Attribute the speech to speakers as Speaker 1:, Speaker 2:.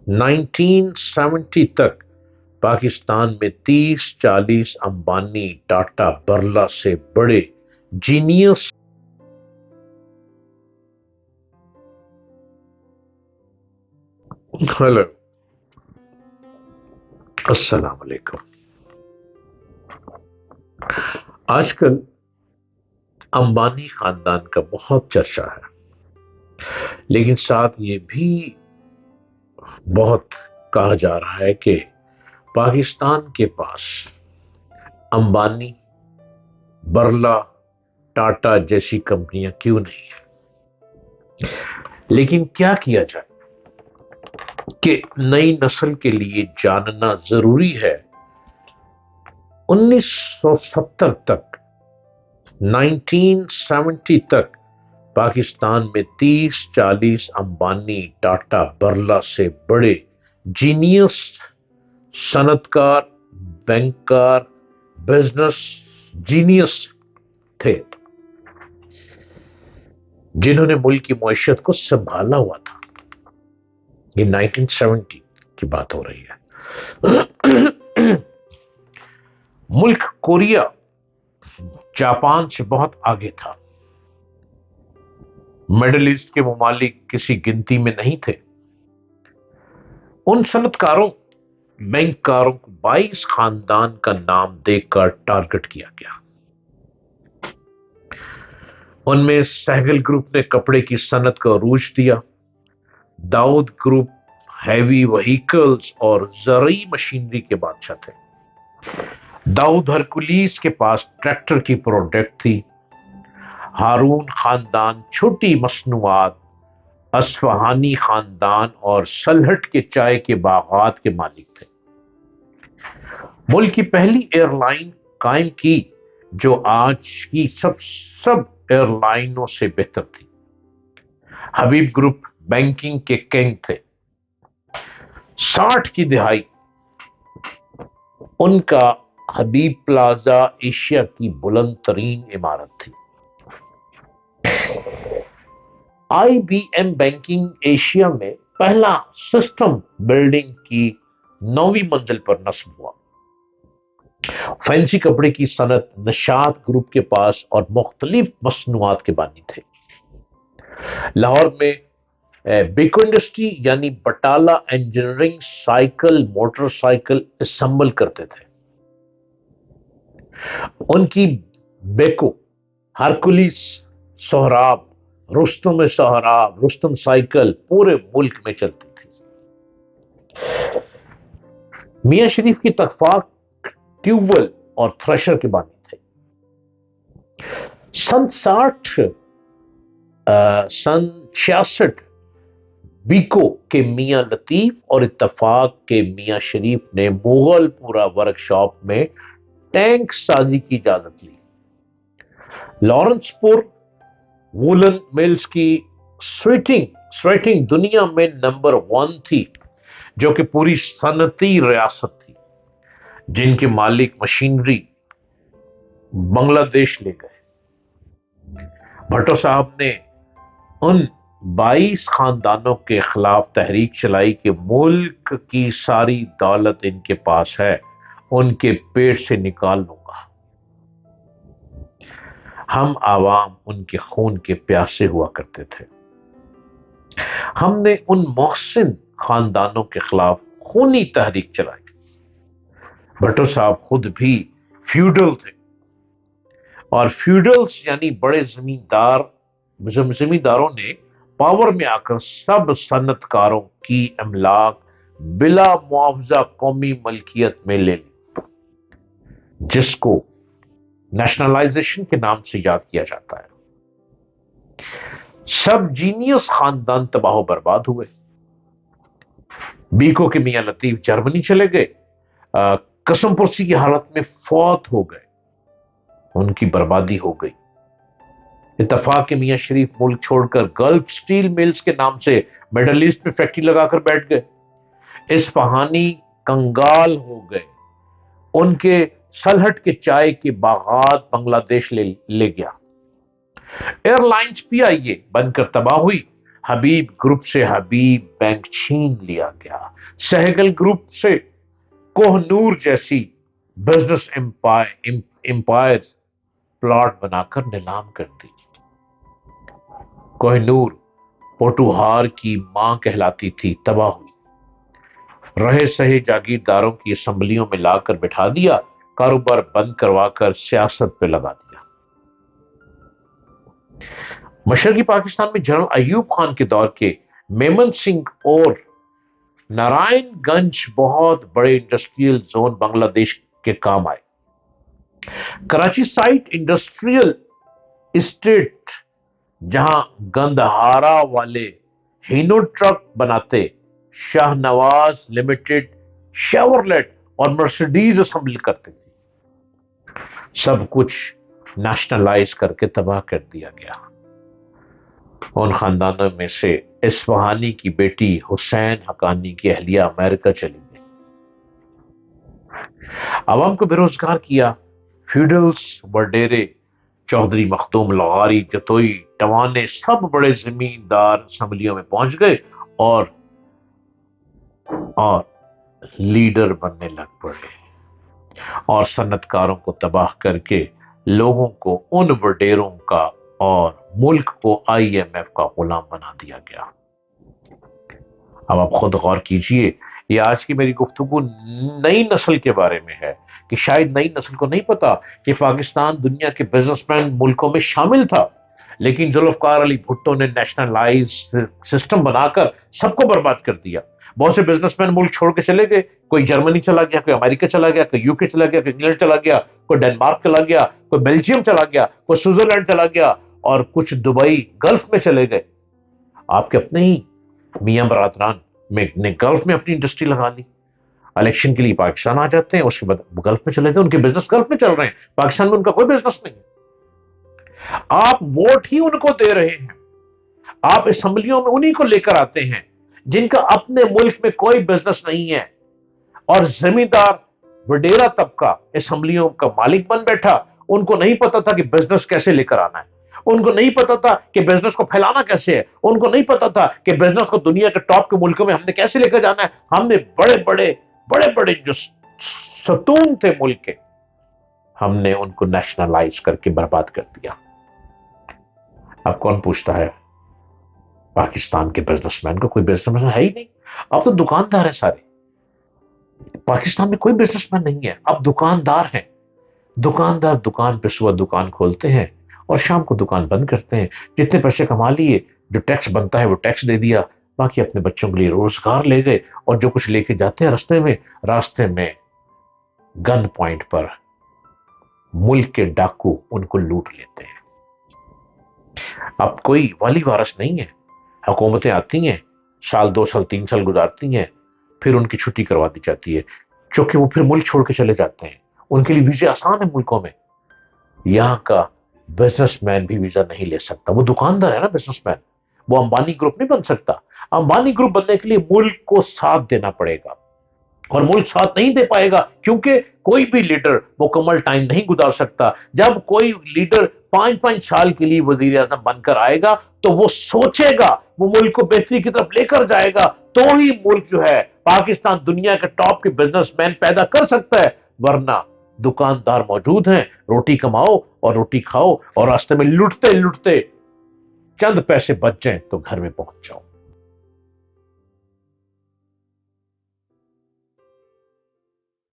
Speaker 1: 1970 تک پاکستان میں 30-40 امبانی، ٹاٹا، برلا سے بڑے جینیس. ہلو، السلام علیکم. آج کل امبانی خاندان کا بہت چرچا ہے، لیکن ساتھ یہ بھی بہت کہا جا رہا ہے کہ پاکستان کے پاس امبانی، برلا، ٹاٹا جیسی کمپنیاں کیوں نہیں ہیں. لیکن کیا کیا جائے کہ نئی نسل کے لیے جاننا ضروری ہے. 1970 تک، 1970 تک پاکستان میں 30-40 امبانی، ٹاٹا، برلا سے بڑے جینیس، صنعتکار، بینکار، بزنس جینیس تھے جنہوں نے ملک کی معیشت کو سنبھالا ہوا تھا. یہ 1970 کی بات ہو رہی ہے. ملک کوریا جاپان سے بہت آگے تھا. مڈل ایسٹ کے ممالک کسی گنتی میں نہیں تھے. ان صنعتکاروں، بینکاروں کو 22 خاندان کا نام دے کر ٹارگٹ کیا گیا. ان میں سہگل گروپ نے کپڑے کی صنعت کو عروج دیا. داؤد گروپ ہیوی وہیکلز اور زرعی مشینری کے بادشاہ تھے. داؤد ہرکولیس کے پاس ٹریکٹر کی پروڈکٹ تھی. ہارون خاندان چھوٹی مصنوعات، اصفہانی خاندان اور سلہٹ کے چائے کے باغات کے مالک تھے. ملک کی پہلی ایئر لائن قائم کی جو آج کی سب ایئر لائنوں سے بہتر تھی. حبیب گروپ بینکنگ کے کنگ تھے. 60 کی دہائی ان کا حبیب پلازا ایشیا کی بلند ترین عمارت تھی. آئی بی ایم بینکنگ ایشیا میں پہلا سسٹم بلڈنگ کی 9ویں منزل پر نصب ہوا. فینسی کپڑے کی صنعت نشاط گروپ کے پاس اور مختلف مصنوعات کے بانی تھے. لاہور میں بیکو انڈسٹری یعنی Batala engineering cycle motorcycle assemble کرتے تھے. ان کی بیکو، ہرکولیس، سہراب، رستم سائیکل پورے ملک میں چلتی تھی. میاں شریف کی تخفاق ٹیوبویل اور تھریشر کے بانی تھے. سن 66 بیکو کے میاں لطیف اور اتفاق کے میاں شریف نے مغل پورا ورک شاپ میں ٹینک سازی کی اجازت لی. لارنس پور وولن ملز کی سویٹنگ دنیا میں نمبر 1 تھی، جو کہ پوری صنعتی ریاست تھی، جن کے مالک مشینری بنگلہ دیش لے گئے. بھٹو صاحب نے ان 22 خاندانوں کے خلاف تحریک چلائی کہ ملک کی ساری دولت ان کے پاس ہے، ان کے پیٹ سے نکال لوں گا. ہم عوام ان کے خون کے پیاسے ہوا کرتے تھے. ہم نے ان محسن خاندانوں کے خلاف خونی تحریک چلائی. بھٹو صاحب خود بھی فیوڈل تھے، اور فیوڈلز یعنی بڑے زمینداروں نے پاور میں آ کر سب صنعتکاروں کی املاک بلا معاوضہ قومی ملکیت میں لے لی، جس کو نیشنلائزیشن کے نام سے یاد کیا جاتا ہے. سب جینیس خاندان تباہ و برباد ہوئے. بیکو کے میاں لطیف جرمنی چلے گئے، قسم پرسی کی حالت میں فوت ہو گئے، ان کی بربادی ہو گئی. اتفاق کے میاں شریف ملک چھوڑ کر گلف سٹیل ملز کے نام سے مڈل ایسٹ میں فیکٹری لگا کر بیٹھ گئے. اصفہانی کنگال ہو گئے. ان کے سلہٹ کے چائے کے باغات بنگلہ دیش لے گیا. ایئر لائنز پی آئی اے بن کر تباہ ہوئی. حبیب گروپ سے حبیب بینک چھین لیا گیا، سہگل گروپ سے کوہ نور جیسی بزنس امپائر پلاٹ بنا کر نیلام کر دی۔ کوہ نور پوٹوہار کی ماں کہلاتی تھی، تباہ ہوئی، رہے سہے جاگیرداروں کی اسمبلیوں میں لا کر بٹھا دیا، کاروبار بند کروا کر سیاست پہ لگا دیا۔ مشرقی پاکستان میں جنرل ایوب خان کے دور کے میمن سنگھ اور نارائن گنج بہت بڑے انڈسٹریل زون بنگلہ دیش کے کام آئے۔ کراچی سائٹ انڈسٹریل اسٹیٹ جہاں گندہارا والے ہینو ٹرک بناتے، شاہ نواز لمیٹڈ شیورلیٹ اور مرسڈیز اسمبل کرتے تھے، سب کچھ نیشنلائز کر کے تباہ کر دیا گیا۔ ان خاندانوں میں سے اصفہانی کی بیٹی حسین حقانی کی اہلیہ امریکہ چلی گئی، عوام کو بے روزگار کیا۔ فیوڈلز، وڈیرے، چودھری مختوم لغاری، جتوئی، ٹوانے سب بڑے زمیندار اسمبلیوں میں پہنچ گئے اور لیڈر بننے لگ پڑے، اور صنعت کاروں کو تباہ کر کے لوگوں کو ان وڈیروں کا اور ملک کو IMF کا غلام بنا دیا گیا۔ اب آپ خود غور کیجئے، یہ آج کی میری گفتگو نئی نسل کے بارے میں ہے کہ شاید نئی نسل کو نہیں پتا کہ پاکستان دنیا کے بزنس مین ملکوں میں شامل تھا، لیکن ذوالفقار علی بھٹو نے نیشنلائز سسٹم بنا کر سب کو برباد کر دیا۔ بہت سے بزنس مین ملک چھوڑ کے چلے گئے، کوئی جرمنی چلا گیا، کوئی امریکہ چلا گیا، کوئی UK چلا گیا، کوئی انگلینڈ چلا گیا، کوئی ڈنمارک چلا گیا، کوئی بیلجیم چلا گیا، کوئی سوئٹزرلینڈ چلا گیا، اور کچھ دبئی گلف میں چلے گئے۔ آپ کے اپنے ہی میاں برادران نے گلف میں اپنی انڈسٹری لگا لی، الیکشن کے لیے پاکستان آ جاتے ہیں، اس کے بعد گلف میں چلے گئے، ان کے بزنس گلف میں چل رہے ہیں، پاکستان میں ان کا کوئی بزنس نہیں ہے۔ آپ ووٹ ہی ان کو دے رہے ہیں، آپ اسمبلیوں میں انہی کو لے کر آتے ہیں جن کا اپنے ملک میں کوئی بزنس نہیں ہے، اور زمیندار وڈیرا طبقہ اسمبلیوں کا مالک بن بیٹھا۔ ان کو نہیں پتا تھا کہ بزنس کیسے لے کر آنا ہے، ان کو نہیں پتا تھا کہ بزنس کو پھیلانا کیسے ہے، ان کو نہیں پتا تھا کہ بزنس کو دنیا کے ٹاپ کے ملکوں میں ہم نے کیسے لے کر جانا ہے۔ ہم نے بڑے بڑے جو ستون تھے ملک کے، ہم نے ان کو نیشنلائز کر کے برباد کر دیا۔ اب کون پوچھتا ہے پاکستان کے بزنس مین کو؟ کوئی بزنس مین ہے ہی نہیں، اب تو دکاندار ہیں سارے۔ پاکستان میں کوئی بزنس مین نہیں ہے، اب دکاندار ہیں۔ دکاندار دکان پہ صبح دکان کھولتے ہیں اور شام کو دکان بند کرتے ہیں، جتنے پیسے کما لیے، جو ٹیکس بنتا ہے وہ ٹیکس دے دیا، باقی اپنے بچوں کے لیے روزگار لے گئے، اور جو کچھ لے کے جاتے ہیں راستے میں گن پوائنٹ پر ملک کے ڈاکو ان کو لوٹ لیتے ہیں۔ اب کوئی والی وارث نہیں ہے، حکومتیں آتی ہیں، سال 2 سال 3 سال گزارتی ہیں، پھر ان کی چھٹی کروا دی جاتی ہے، چونکہ وہ پھر ملک چھوڑ کے چلے جاتے ہیں، ان کے لیے ویزے آسان ہیں ملکوں میں۔ یہاں کا بزنس مین بھی ویزا نہیں لے سکتا، وہ دکاندار ہے نا بزنس مین، وہ امبانی گروپ نہیں بن سکتا۔ امبانی گروپ بننے کے لیے ملک کو ساتھ دینا پڑے گا، اور ملک ساتھ نہیں دے پائے گا کیونکہ کوئی بھی لیڈر مکمل ٹائم نہیں گزار سکتا۔ جب کوئی لیڈر 5 سال کے لیے وزیر اعظم بن کر آئے گا تو وہ سوچے گا، وہ ملک کو بہتری کی طرف لے کر جائے گا، تو ہی ملک جو ہے پاکستان دنیا کے ٹاپ کے بزنس مین پیدا کر سکتا ہے، ورنہ دکاندار موجود ہیں، روٹی کماؤ اور روٹی کھاؤ، اور راستے میں لٹتے لٹتے چند پیسے بچ جائیں تو گھر میں پہنچ جاؤ۔